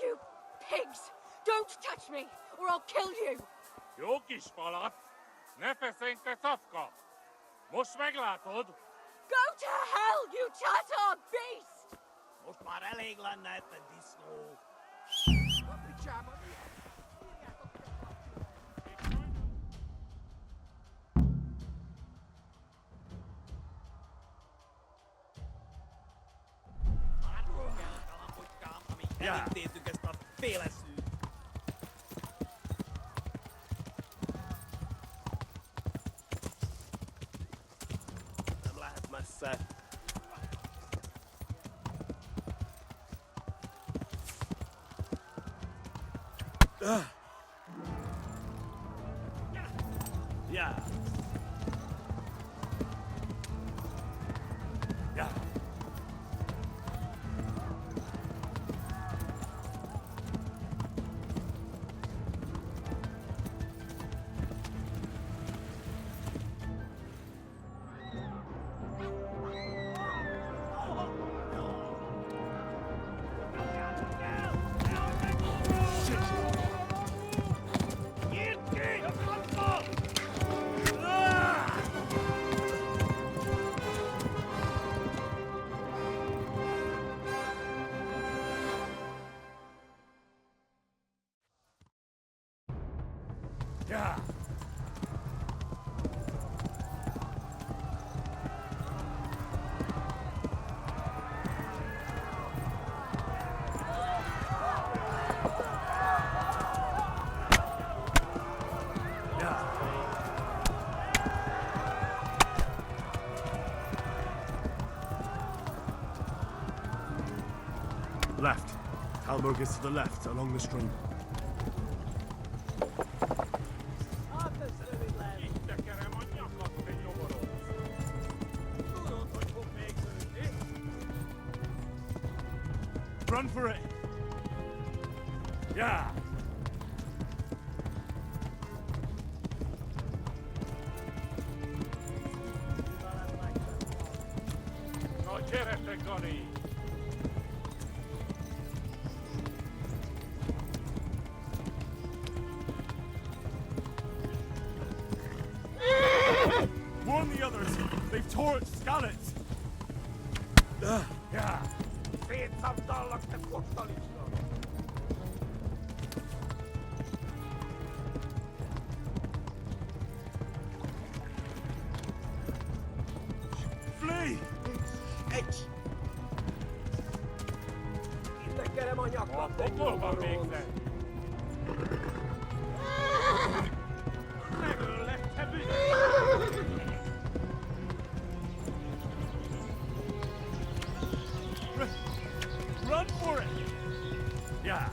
You pigs! Don't touch me, or I'll kill you! Jokispalat, nefesenke safka. Mos meglátod? Go to hell, you Tatar beast! Most már elég lenne ebben disznó. Arról kell kalambotykám, amíg elintézzük ezt a féleszűt. Nem lehet messze. Yeah. Yeah. Yeah. Left. Talmor gets to the left, along the stream. Run for it! Yeah! No cerete goni. Warn the others! They've torched Skalitz! Yeah. Flee! Hol végzel? Megöllek, te büdös! Run for it! Yeah!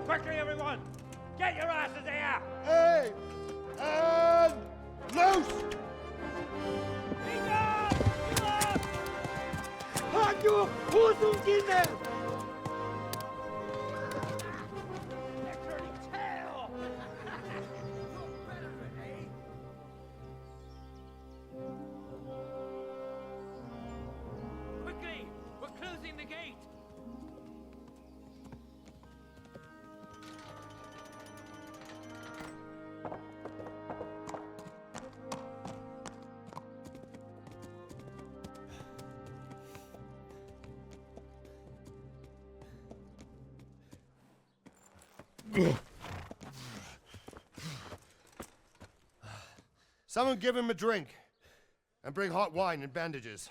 Quickly, everyone! Get your asses here! Hey! And loose! Hagyjuk! Húzzunk innen! Quickly! We're closing the gate! Someone give him a drink. And bring hot wine and bandages.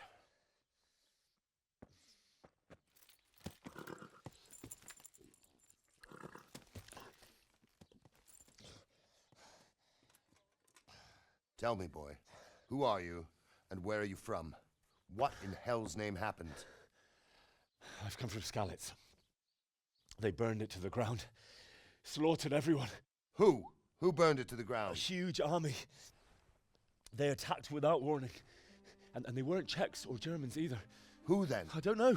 Tell me, boy, who are you and where are you from? What in hell's name happened? I've come from Skalitz. They burned it to the ground. Slaughtered everyone. Who? Who burned it to the A ground? huge army. They attacked without warning. And they weren't Czechs or Germans either. Who then? I don't know.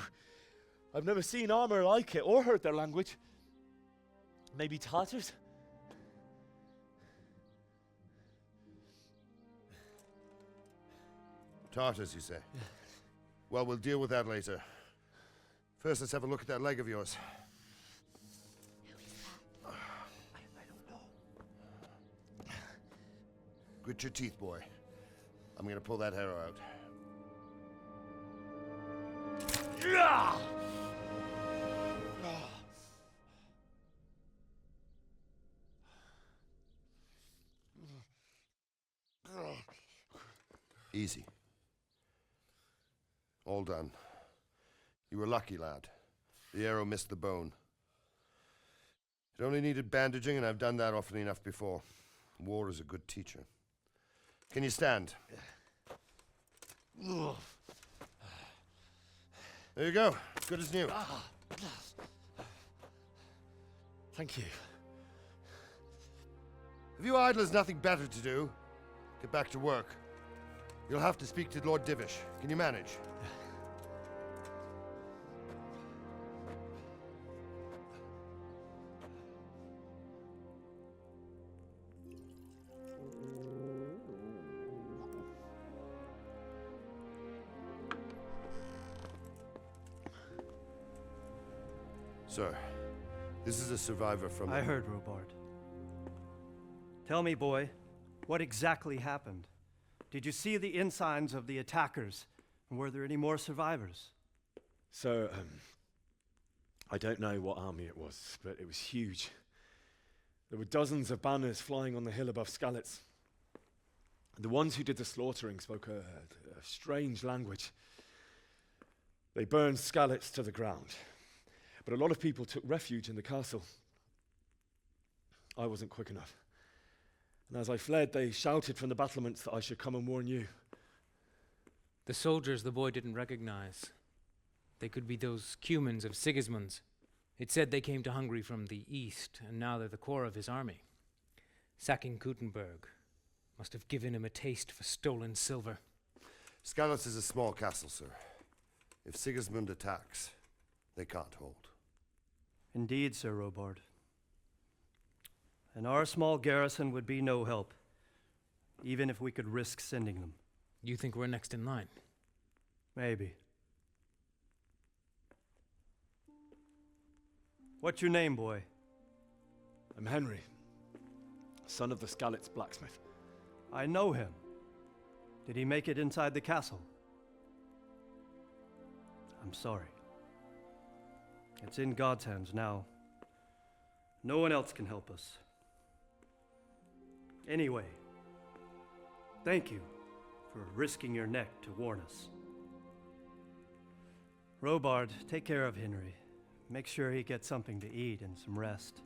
I've never seen armor like it or heard their language. Maybe Tatars? Tartars, you say? Yeah. Well, we'll deal with that later. First, let's have a look at that leg of yours. I don't know. Grit your teeth, boy. I'm gonna pull that arrow out. Easy. All done. You were lucky, lad. The arrow missed the bone. It only needed bandaging, and I've done that often enough before. War is a good teacher. Can you stand? There you go. Good as new. Thank you. Have you idlers nothing better to do? Get back to work. You'll have to speak to Lord Divish. Can you manage? Sir, this is a survivor from... I heard, Robard. Tell me, boy, what exactly happened? Did you see the ensigns of the attackers? And were there any more survivors? So, I don't know what army it was, but it was huge. There were dozens of banners flying on the hill above Skalitz. The ones who did the slaughtering spoke a strange language. They burned Skalitz to the ground. But a lot of people took refuge in the castle. I wasn't quick enough. And as I fled, they shouted from the battlements that I should come and warn you. The soldiers the boy didn't recognize. They could be those Cumans of Sigismund's. It said they came to Hungary from the east, and now they're the core of his army. Sacking Gutenberg must have given him a taste for stolen silver. Skalitz is a small castle, sir. If Sigismund attacks, they can't hold. Indeed, Sir Robard. And our small garrison would be no help, even if we could risk sending them. You think we're next in line? Maybe. What's your name, boy? I'm Henry, son of the Skalitz blacksmith. I know him. Did he make it inside the castle? I'm sorry. It's in God's hands now. No one else can help us. Anyway, thank you for risking your neck to warn us. Robard, take care of Henry. Make sure he gets something to eat and some rest.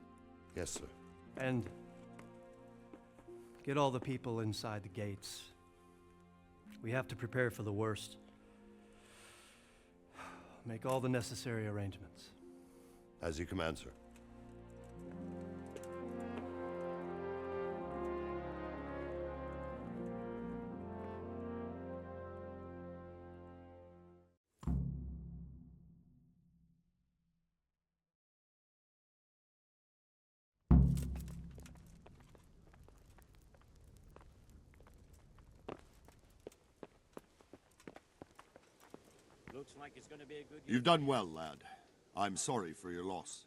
Yes, sir. And get all the people inside the gates. We have to prepare for the worst. Make all the necessary arrangements. As you command, sir. Looks like it's gonna be a good You've done well, lad. I'm sorry for your loss.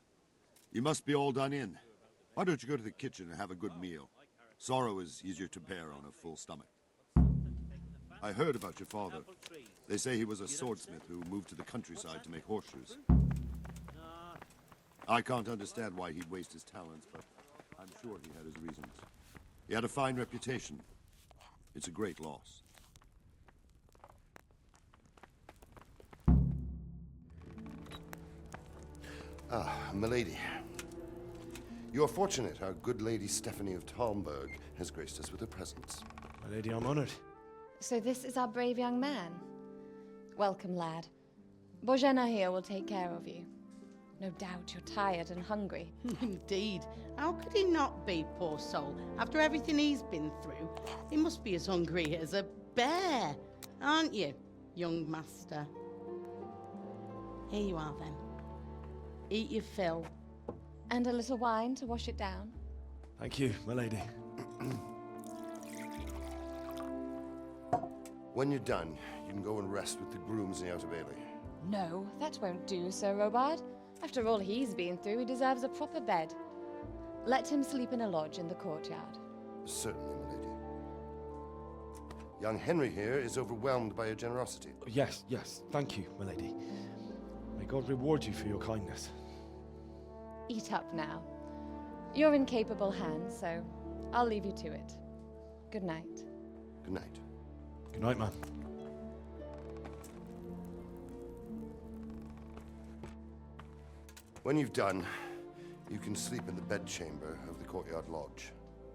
You must be all done in. Why don't you go to the kitchen and have a good meal? Sorrow is easier to bear on a full stomach. I heard about your father. They say he was a swordsmith who moved to the countryside to make horseshoes. I can't understand why he'd waste his talents, but I'm sure he had his reasons. He had a fine reputation. It's a great loss. Ah, milady. You are fortunate our good lady Stephanie of Talmberg has graced us with her presence. My lady, I'm honored. So this is our brave young man. Welcome, lad. Bohemia here will take care of you. No doubt you're tired and hungry. Indeed. How could he not be, poor soul? After everything he's been through, he must be as hungry as a bear, aren't you, young master? Here you are, then. Eat your fill. And a little wine to wash it down. Thank you, my lady. When you're done, you can go and rest with the grooms in the Outer Bailey. No, that won't do, Sir Robard. After all he's been through, he deserves a proper bed. Let him sleep in a lodge in the courtyard. Certainly, milady. Young Henry here is overwhelmed by your generosity. Yes, yes, thank you, my lady. May God reward you for your kindness. Eat up now. You're in capable hands, so I'll leave you to it. Good night. Good night. Good night, ma'am. When you've done, you can sleep in the bedchamber of the courtyard lodge.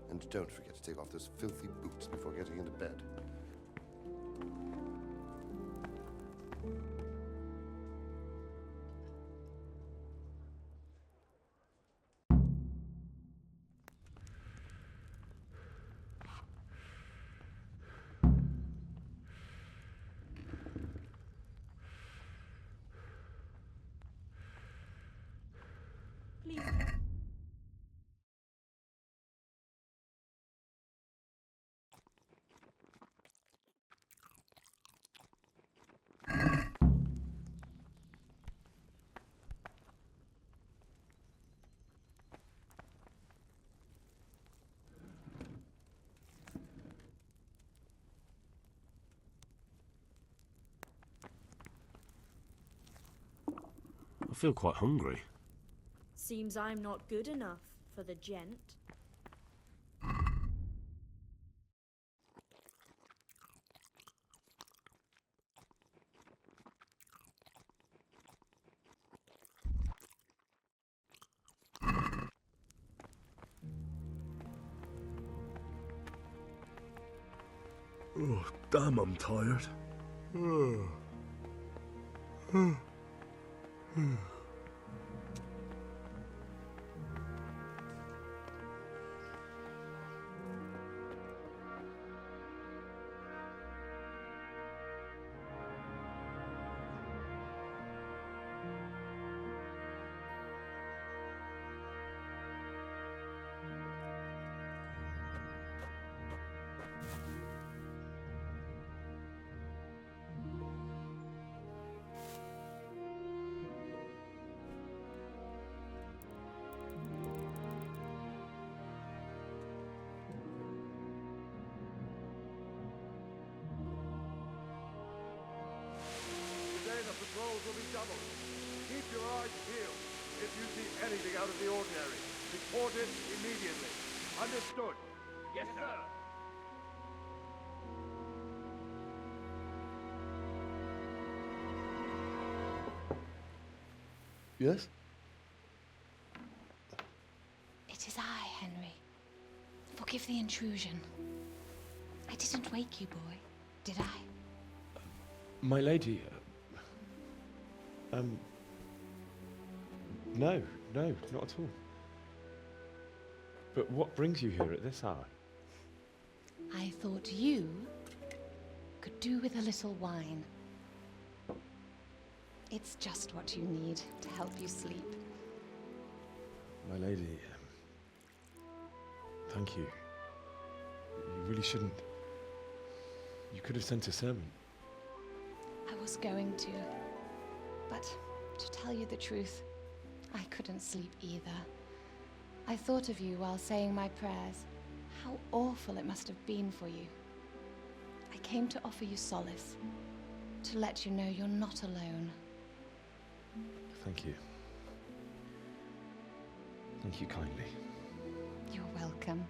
And don't forget to take off those filthy boots before getting into bed. I feel quite hungry. Seems I'm not good enough for the gent. Oh, damn, I'm tired. Today the patrols will be doubled. Keep your eyes peeled. If you see anything out of the ordinary, report it immediately. Understood? Yes, sir. Yes? It is I, Henry. Forgive the intrusion. I didn't wake you, boy, did I? My lady, no, not at all. But what brings you here at this hour? I thought you could do with a little wine. It's just what you need to help you sleep. My lady, thank you. You really shouldn't. You could have sent a servant. I was going to, but to tell you the truth, I couldn't sleep either. I thought of you while saying my prayers. How awful it must have been for you. I came to offer you solace, to let you know you're not alone. Thank you. Thank you kindly. You're welcome.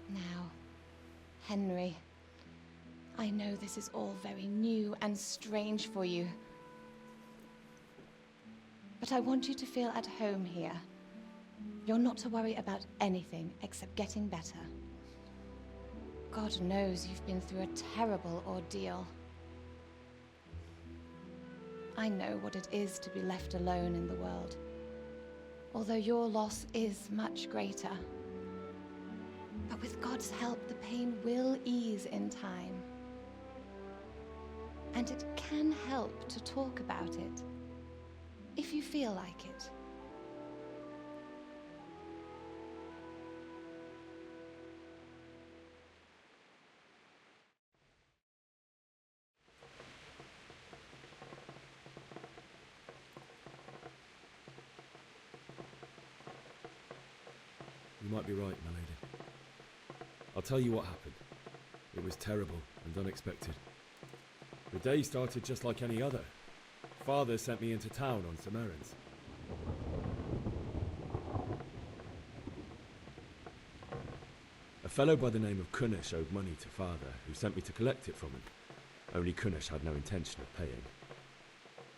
Now, Henry. I know this is all very new and strange for you. But I want you to feel at home here. You're not to worry about anything except getting better. God knows you've been through a terrible ordeal. I know what it is to be left alone in the world, although your loss is much greater. But with God's help, the pain will ease in time. And it can help to talk about it, if you feel like it. You might be right, my lady. I'll tell you what happened. It was terrible and unexpected. The day started just like any other. Father sent me into town on some errands. A fellow by the name of Kunish owed money to Father, who sent me to collect it from him. Only Kunish had no intention of paying.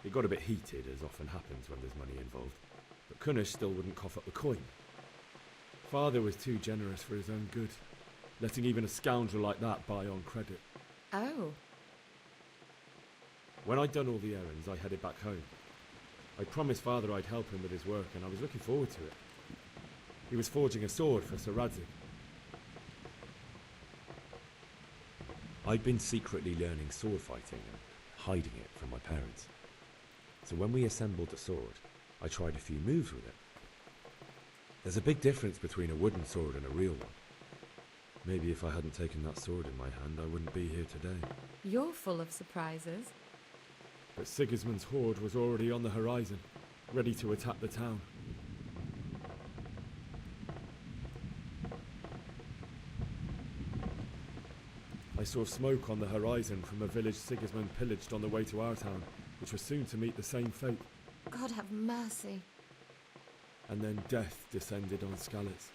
It got a bit heated, as often happens when there's money involved, but Kunish still wouldn't cough up the coin. Father was too generous for his own good, letting even a scoundrel like that buy on credit. Oh. When I'd done all the errands, I headed back home. I promised Father I'd help him with his work, and I was looking forward to it. He was forging a sword for Sir Radzig. I'd been secretly learning sword fighting and hiding it from my parents. So when we assembled the sword, I tried a few moves with it. There's a big difference between a wooden sword and a real one. Maybe if I hadn't taken that sword in my hand, I wouldn't be here today. You're full of surprises. But Sigismund's horde was already on the horizon, ready to attack the town. I saw smoke on the horizon from a village Sigismund pillaged on the way to our town, which was soon to meet the same fate. God have mercy. And then death descended on Skalitz.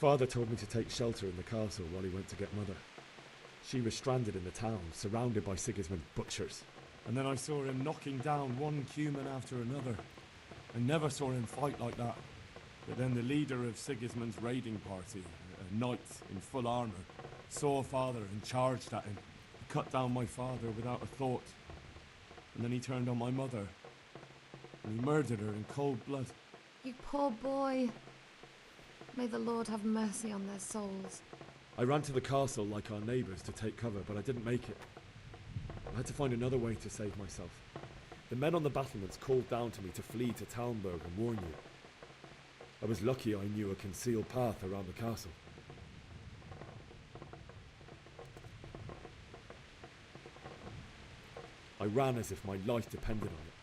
Father told me to take shelter in the castle while he went to get Mother. She was stranded in the town, surrounded by Sigismund's butchers. And then I saw him knocking down one Cuman after another. I never saw him fight like that. But then the leader of Sigismund's raiding party, a knight in full armour, saw Father and charged at him. He cut down my father without a thought. And then he turned on my mother. And he murdered her in cold blood. You poor boy. May the Lord have mercy on their souls. I ran to the castle like our neighbours to take cover, but I didn't make it. I had to find another way to save myself. The men on the battlements called down to me to flee to Talmberg and warn you. I was lucky I knew a concealed path around the castle. I ran as if my life depended on it,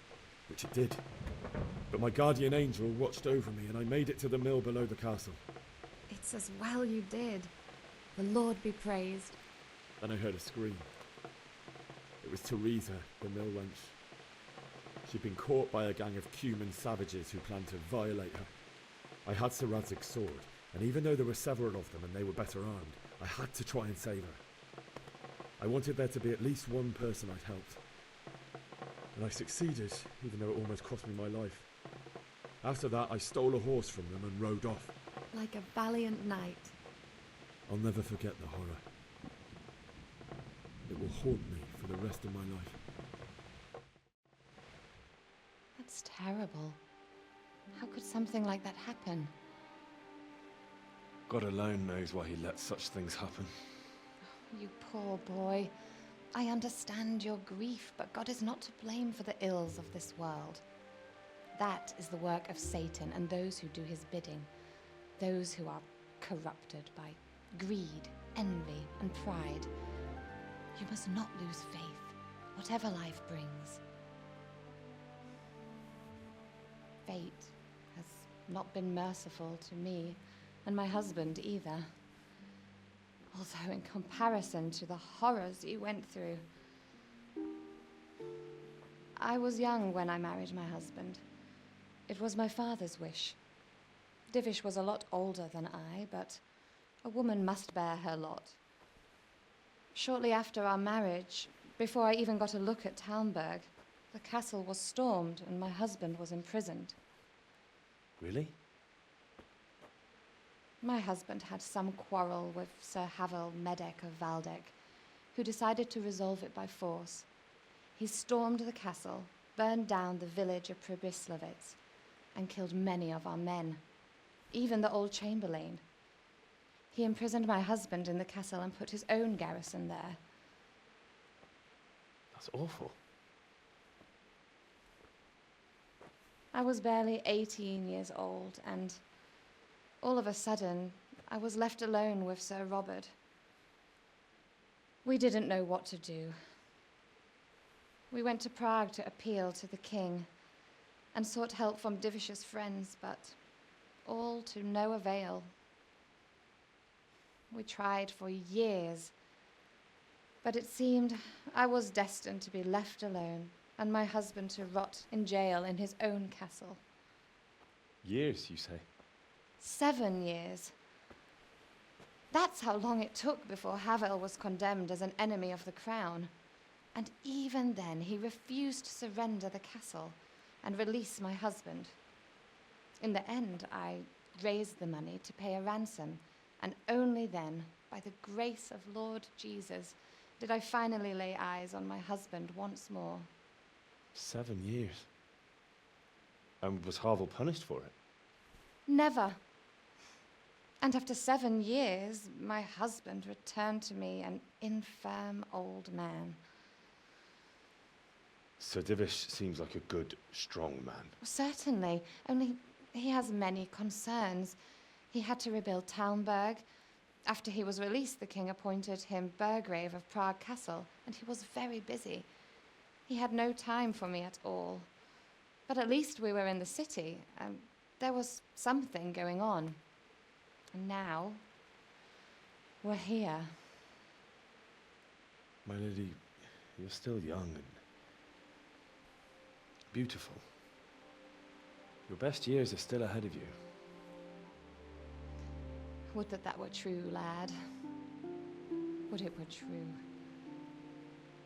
which it did. But my guardian angel watched over me and I made it to the mill below the castle. It's as well you did. The Lord be praised. Then I heard a scream. It was Teresa, the mill wench. She'd been caught by a gang of Cuman savages who planned to violate her. I had Sir Radzig's sword, and even though there were several of them and they were better armed, I had to try and save her. I wanted there to be at least one person I'd helped. And I succeeded, even though it almost cost me my life. After that, I stole a horse from them and rode off. Like a valiant knight. I'll never forget the horror. It will haunt me for the rest of my life. That's terrible. How could something like that happen? God alone knows why he lets such things happen. You poor boy. I understand your grief, but God is not to blame for the ills of this world. That is the work of Satan and those who do his bidding. Those who are corrupted by greed, envy, and pride. You must not lose faith, whatever life brings. Fate has not been merciful to me, and my husband either. Although in comparison to the horrors you went through, I was young when I married my husband. It was my father's wish. Divish was a lot older than I, but a woman must bear her lot. Shortly after our marriage, before I even got a look at Talmberg, the castle was stormed and my husband was imprisoned. Really? My husband had some quarrel with Sir Havel Medek of Valdek, who decided to resolve it by force. He stormed the castle, burned down the village of Pribyslavitz, and killed many of our men, even the old chamberlain. He imprisoned my husband in the castle and put his own garrison there. That's awful. I was barely 18 years old, and all of a sudden, I was left alone with Sir Robert. We didn't know what to do. We went to Prague to appeal to the king and sought help from Divish's friends, but all to no avail. We tried for years, but it seemed I was destined to be left alone and my husband to rot in jail in his own castle. Years, you say? 7 years. That's how long it took before Havel was condemned as an enemy of the crown. And even then, he refused to surrender the castle and release my husband. In the end, I raised the money to pay a ransom, and only then, by the grace of Lord Jesus, did I finally lay eyes on my husband once more. 7 years. And was Havel punished for it? Never. And after 7 years, my husband returned to me an infirm old man. Sir Divish seems like a good, strong man. Certainly, only he has many concerns. He had to rebuild Talmberg. After he was released, the king appointed him Burgrave of Prague Castle, and he was very busy. He had no time for me at all. But at least we were in the city, and there was something going on. And now, we're here. My lady, you're still young and beautiful. Your best years are still ahead of you. Would that were true, lad. Would it were true.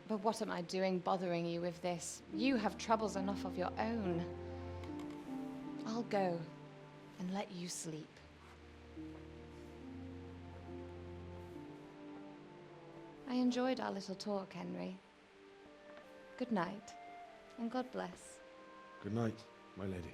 But what am I doing bothering you with this? You have troubles enough of your own. I'll go and let you sleep. I enjoyed our little talk, Henry. Good night, and God bless. Good night, my lady.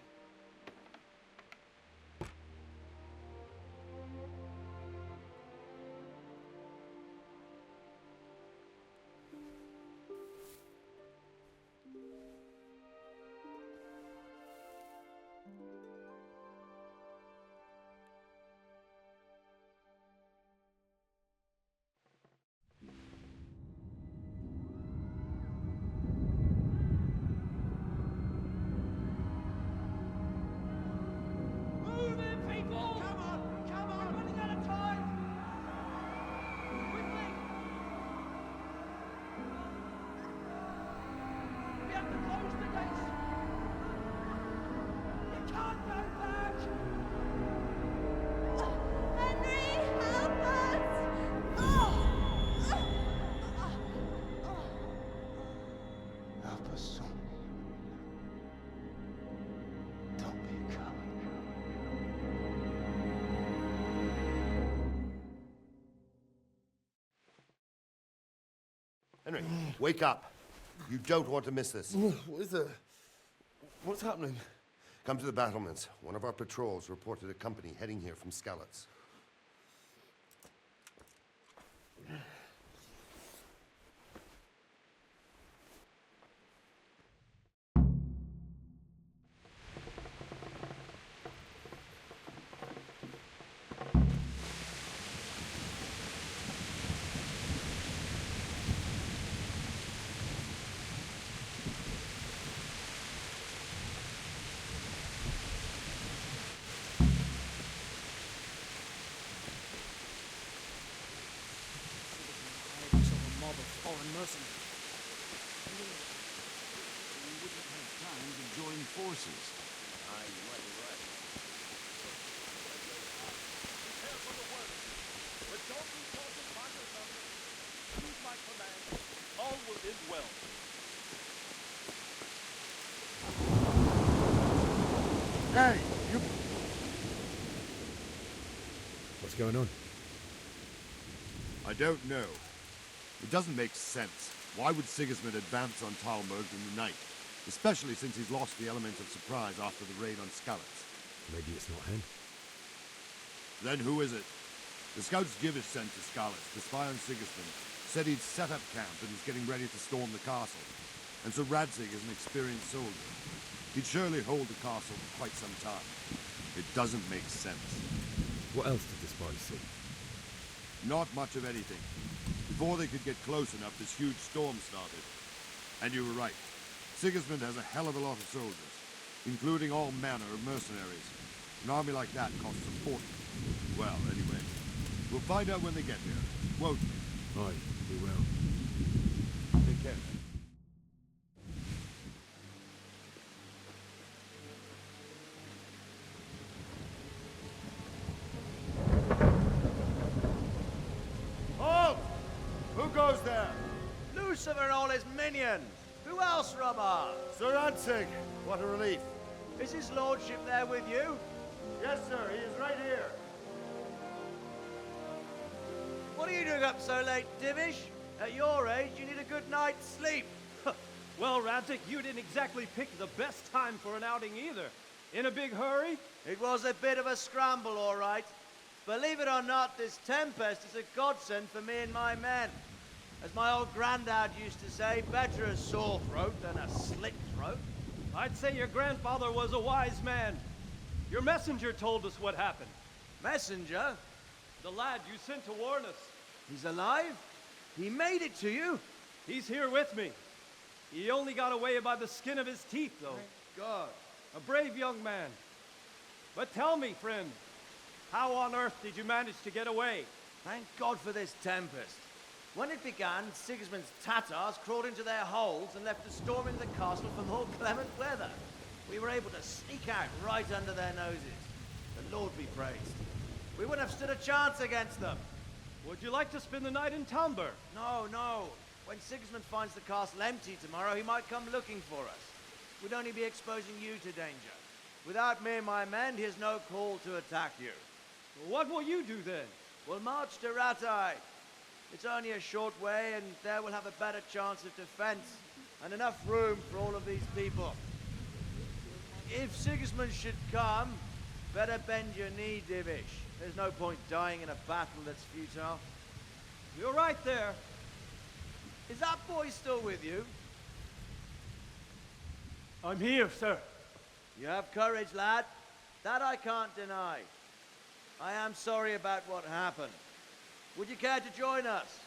Henry, wake up. You don't want to miss this. What is it? What's happening? Come to the battlements. One of our patrols reported a company heading here from Skalitz. Of foreign mercenaries. We wouldn't forces. Aye, you might be right. Prepare for the work, but don't be talking by yourself. Use my command. All will end well. Hey, you... What's going on? I don't know. It doesn't make sense. Why would Sigismund advance on Talmberg in the night? Especially since he's lost the element of surprise after the raid on Skalitz. Maybe it's not him. Then who is it? The scouts Givish sent to Skalitz to spy on Sigismund said he'd set up camp and was getting ready to storm the castle. And so Radzig is an experienced soldier. He'd surely hold the castle for quite some time. It doesn't make sense. What else did the spies see? Not much of anything. Before they could get close enough, this huge storm started. And you were right. Sigismund has a hell of a lot of soldiers, including all manner of mercenaries. An army like that costs a fortune. Well, anyway, we'll find out when they get here, won't we? Aye, we will. Take care. Halt! Who goes there? Lucifer and all his minions! Who else, Robber? Sir Ansig. What a relief. Is his lordship there with you? Yes, sir. He is right here. What are you doing up so late, Divish? At your age, you need a good night's sleep. Well, Radzig, you didn't exactly pick the best time for an outing either. In a big hurry? It was a bit of a scramble, all right. Believe it or not, this tempest is a godsend for me and my men. As my old granddad used to say, better a sore throat than a slit throat. I'd say your grandfather was a wise man. Your messenger told us what happened. Messenger? The lad you sent to warn us. He's alive? He made it to you? He's here with me. He only got away by the skin of his teeth, though. Thank God. A brave young man. But tell me, friend, how on earth did you manage to get away? Thank God for this tempest. When it began, Sigismund's Tatars crawled into their holes and left us storming the castle for more clement weather. We were able to sneak out right under their noses. The Lord be praised. We wouldn't have stood a chance against them. Would you like to spend the night in Talmberg? No, no. When Sigismund finds the castle empty tomorrow, he might come looking for us. We'd only be exposing you to danger. Without me and my men, he has no call to attack you. What will you do then? We'll march to Ratai. It's only a short way, and there we'll have a better chance of defense, and enough room for all of these people. If Sigismund should come, better bend your knee, Divish. There's no point dying in a battle that's futile. You're right there. Is that boy still with you? I'm here, sir. You have courage, lad. That I can't deny. I am sorry about what happened. Would you care to join us?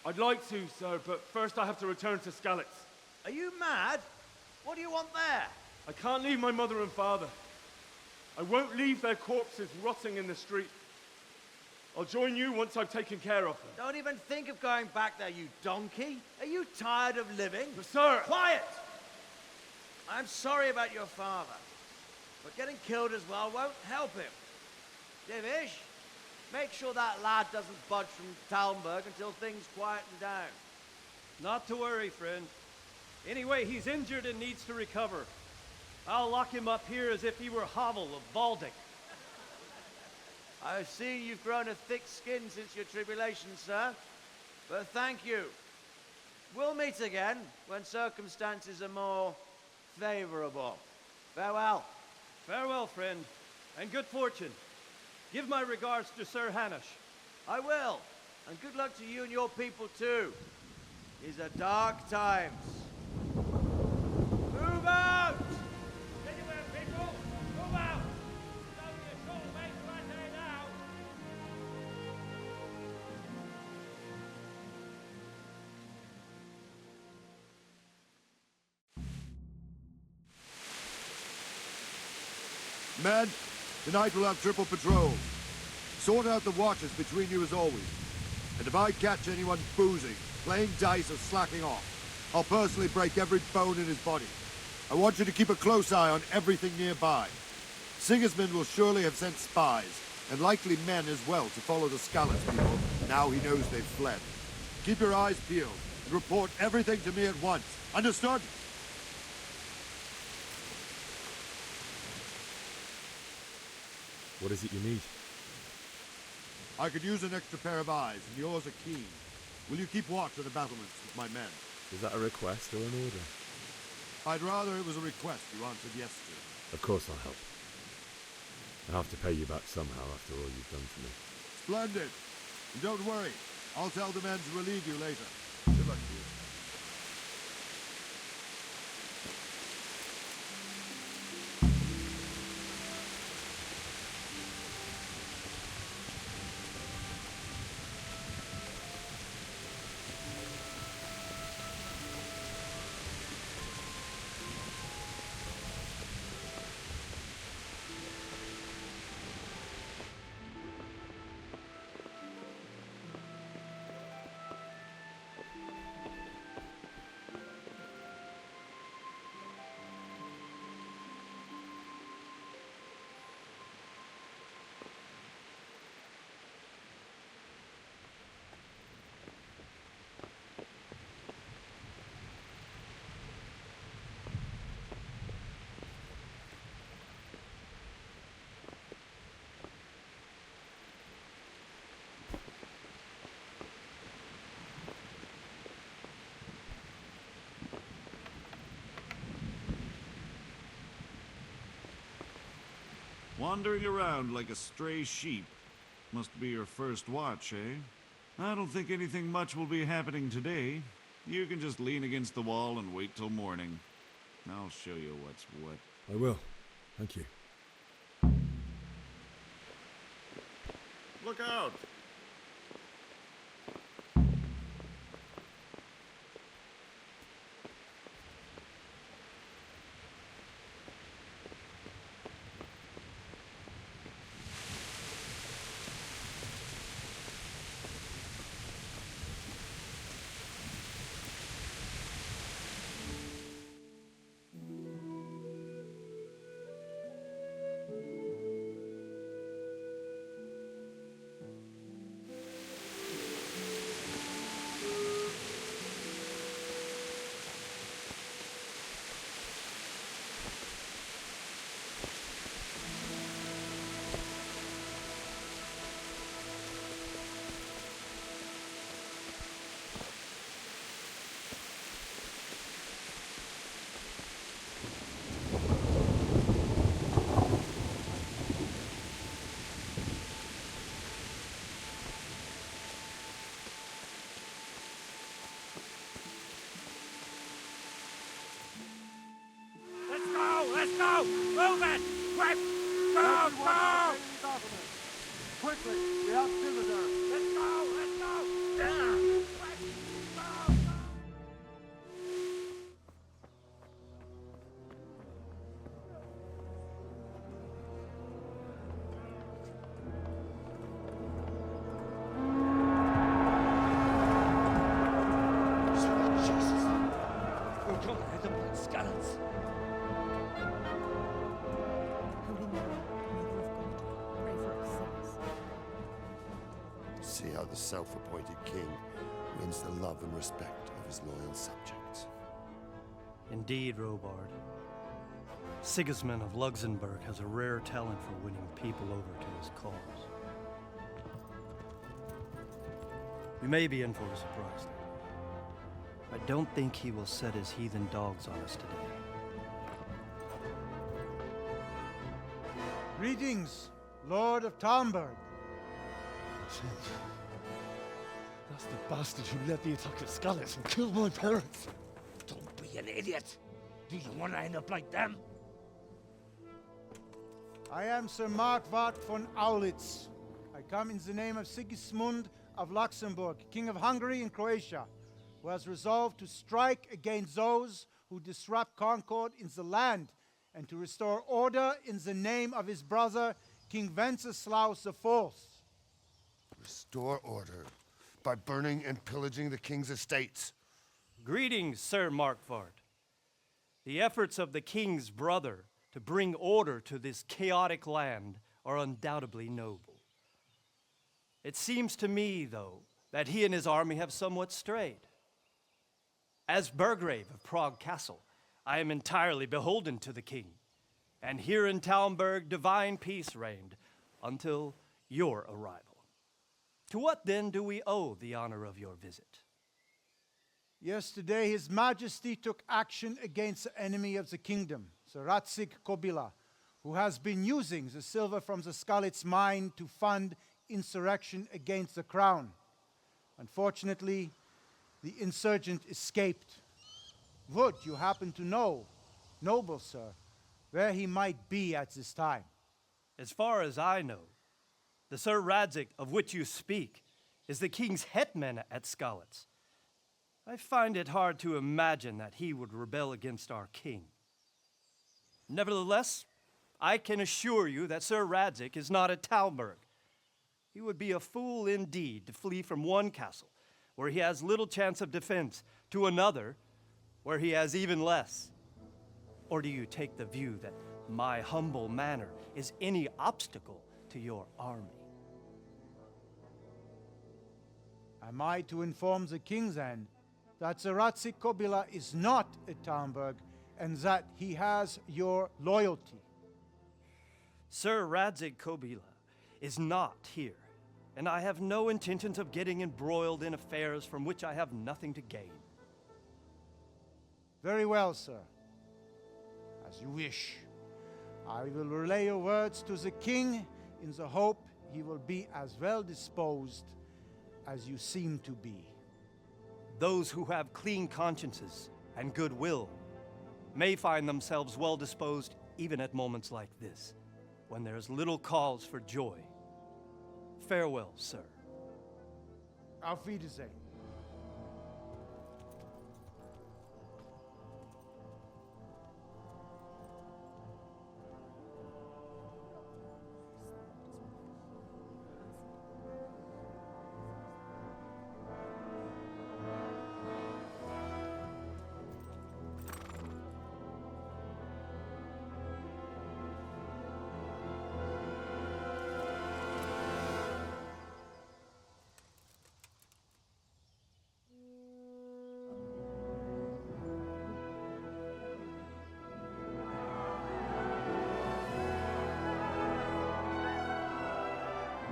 I'd like to, sir, but first I have to return to Skalitz. Are you mad? What do you want there? I can't leave my mother and father. I won't leave their corpses rotting in the street. I'll join you once I've taken care of them. Don't even think of going back there, you donkey. Are you tired of living? But sir! Quiet! I'm sorry about your father, but getting killed as well won't help him. Divish, make sure that lad doesn't budge from Talmberg until things quieten down. Not to worry, friend. Anyway, he's injured and needs to recover. I'll lock him up here as if he were Havel of Baldic. I've seen you've grown a thick skin since your tribulation, sir. But thank you. We'll meet again when circumstances are more favorable. Farewell. Farewell, friend, and good fortune. Give my regards to Sir Hanush. I will. And good luck to you and your people, too. These are dark times. Move out! Anywhere, people! Move out! It's only a short way to Ratai now! Men, tonight we'll have triple patrols. Sort out the watches between you as always. And if I catch anyone boozing, playing dice or slacking off, I'll personally break every bone in his body. I want you to keep a close eye on everything nearby. Sigismund will surely have sent spies, and likely men as well, to follow the Skalitz people, now he knows they've fled. Keep your eyes peeled, and report everything to me at once. Understood? What is it you need? I could use an extra pair of eyes, and yours are keen. Will you keep watch of the battlements with my men? Is that a request or an order? I'd rather it was a request you answered yes to. Of course I'll help. I'll have to pay you back somehow after all you've done for me. Splendid. And don't worry. I'll tell the men to relieve you later. Good luck to you. Wandering around like a stray sheep. Must be your first watch, eh? I don't think anything much will be happening today. You can just lean against the wall and wait till morning. I'll show you what's what. I will. Thank you. Look out! Let's go! Move it! Quick! Go! Go! Quickly! We have visitors! Let's go! Let's go! Yeah! Quick! Go! Go! Jesus! We're going to hit the blood skeletons! See how the self-appointed king wins the love and respect of his loyal subjects. Indeed, Robard. Sigismund of Luxembourg has a rare talent for winning people over to his cause. We may be in for a surprise, though. I don't think he will set his heathen dogs on us today. Greetings, Lord of Talmberg. That's the bastard who led the attack at Skalitz and killed my parents. Don't be an idiot! Do you want to end up like them? I am Sir Markwart von Aulitz. I come in the name of Sigismund of Luxembourg, King of Hungary and Croatia, who has resolved to strike against those who disrupt concord in the land and to restore order in the name of his brother, King Wenceslaus IV. Restore order by burning and pillaging the king's estates. Greetings, Sir Markwart. The efforts of the king's brother to bring order to this chaotic land are undoubtedly noble. It seems to me, though, that he and his army have somewhat strayed. As Burgrave of Prague Castle, I am entirely beholden to the king, and here in Talmberg divine peace reigned until your arrival. To what then do we owe the honor of your visit? Yesterday, His Majesty took action against the enemy of the kingdom, the Ratsig Kobila, who has been using the silver from the Skalitz mine to fund insurrection against the crown. Unfortunately, the insurgent escaped. Would you happen to know, noble sir, where he might be at this time? As far as I know, the Sir Radzik of which you speak is the king's hetman at Skalitz. I find it hard to imagine that he would rebel against our king. Nevertheless, I can assure you that Sir Radzik is not at Talmberg. He would be a fool indeed to flee from one castle, where he has little chance of defense, to another, where he has even less. Or do you take the view that my humble manner is any obstacle to your army? Am I to inform the king then that the Ratsik Kobila is not at Talmberg and that he has your loyalty? Sir Radzik Kobila is not here, and I have no intentions of getting embroiled in affairs from which I have nothing to gain. Very well, sir. As you wish. I will relay your words to the king in the hope he will be as well disposed as you seem to be. Those who have clean consciences and goodwill may find themselves well disposed even at moments like this, when there is little cause for joy. Farewell, sir. Auf Wiedersehen.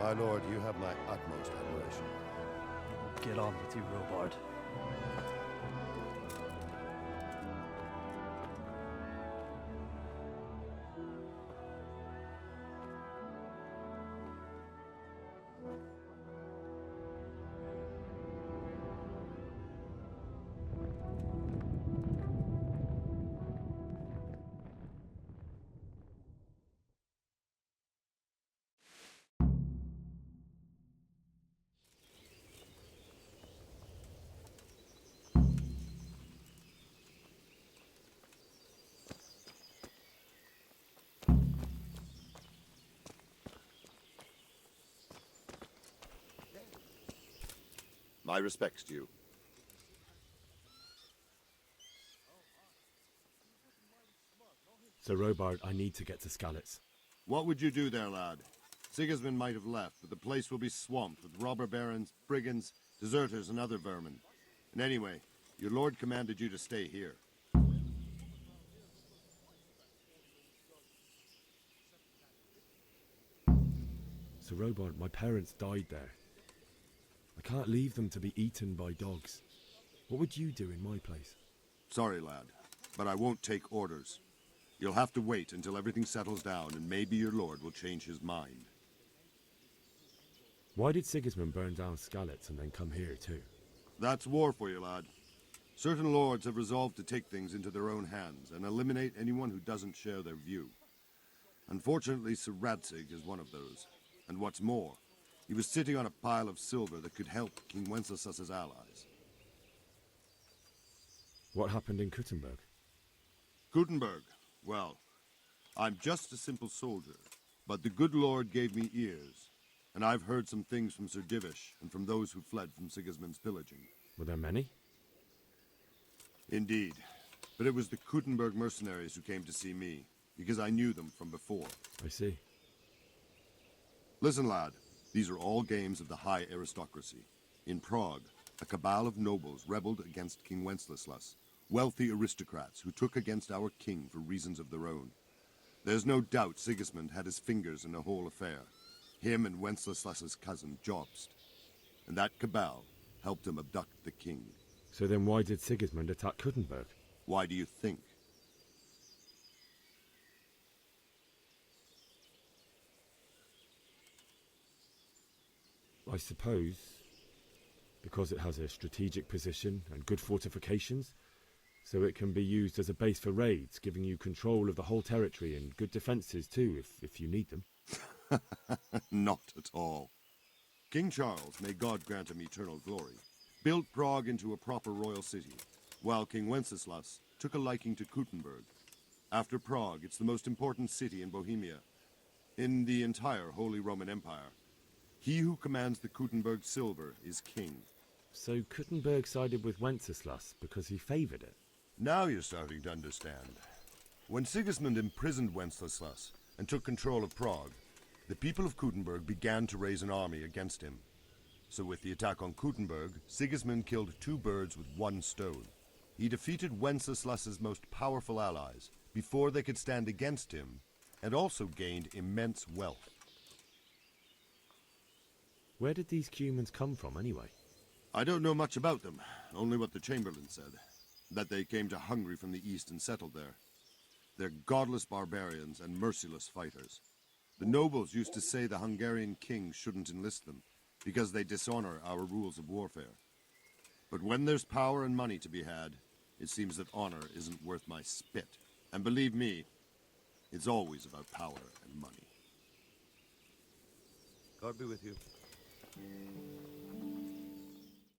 My lord, you have my utmost admiration. Get on with you, Robard. My respects to you. Sir Robard, I need to get to Skalitz. What would you do there, lad? Sigismund might have left, but the place will be swamped with robber barons, brigands, deserters, and other vermin. And anyway, your lord commanded you to stay here. Sir Robard, my parents died there. I can't leave them to be eaten by dogs. What would you do in my place? Sorry, lad, but I won't take orders. You'll have to wait until everything settles down, and maybe your lord will change his mind. Why did Sigismund burn down Skalitz and then come here too? That's war for you, lad. Certain lords have resolved to take things into their own hands and eliminate anyone who doesn't share their view. Unfortunately, Sir Radzig is one of those. And what's more, he was sitting on a pile of silver that could help King Wenceslaus's allies. What happened in Kuttenberg? Gutenberg, well, I'm just a simple soldier, but the good Lord gave me ears, and I've heard some things from Sir Divish and from those who fled from Sigismund's pillaging. Were there many? Indeed. But it was the Kuttenberg mercenaries who came to see me, because I knew them from before. I see. Listen, lad. These are all games of the high aristocracy. In Prague, a cabal of nobles rebelled against King Wenceslas, wealthy aristocrats who took against our king for reasons of their own. There's no doubt Sigismund had his fingers in the whole affair. Him and Wenceslas's cousin, Jobst. And that cabal helped him abduct the king. So then why did Sigismund attack Kuttenberg? Why do you think? I suppose because it has a strategic position and good fortifications, so it can be used as a base for raids, giving you control of the whole territory and good defences too, if you need them. Not at all. King Charles, may God grant him eternal glory, built Prague into a proper royal city, while King Wenceslas took a liking to Kuttenberg. After Prague, it's the most important city in Bohemia, in the entire Holy Roman Empire. He who commands the Kuttenberg silver is king. So Kuttenberg sided with Wenceslas because he favoured it? Now you're starting to understand. When Sigismund imprisoned Wenceslas and took control of Prague, the people of Kuttenberg began to raise an army against him. So with the attack on Kuttenberg, Sigismund killed two birds with one stone. He defeated Wenceslas's most powerful allies before they could stand against him, and also gained immense wealth. Where did these Cumans come from, anyway? I don't know much about them, only what the Chamberlain said. That they came to Hungary from the east and settled there. They're godless barbarians and merciless fighters. The nobles used to say the Hungarian king shouldn't enlist them, because they dishonor our rules of warfare. But when there's power and money to be had, it seems that honor isn't worth my spit. And believe me, it's always about power and money. God be with you.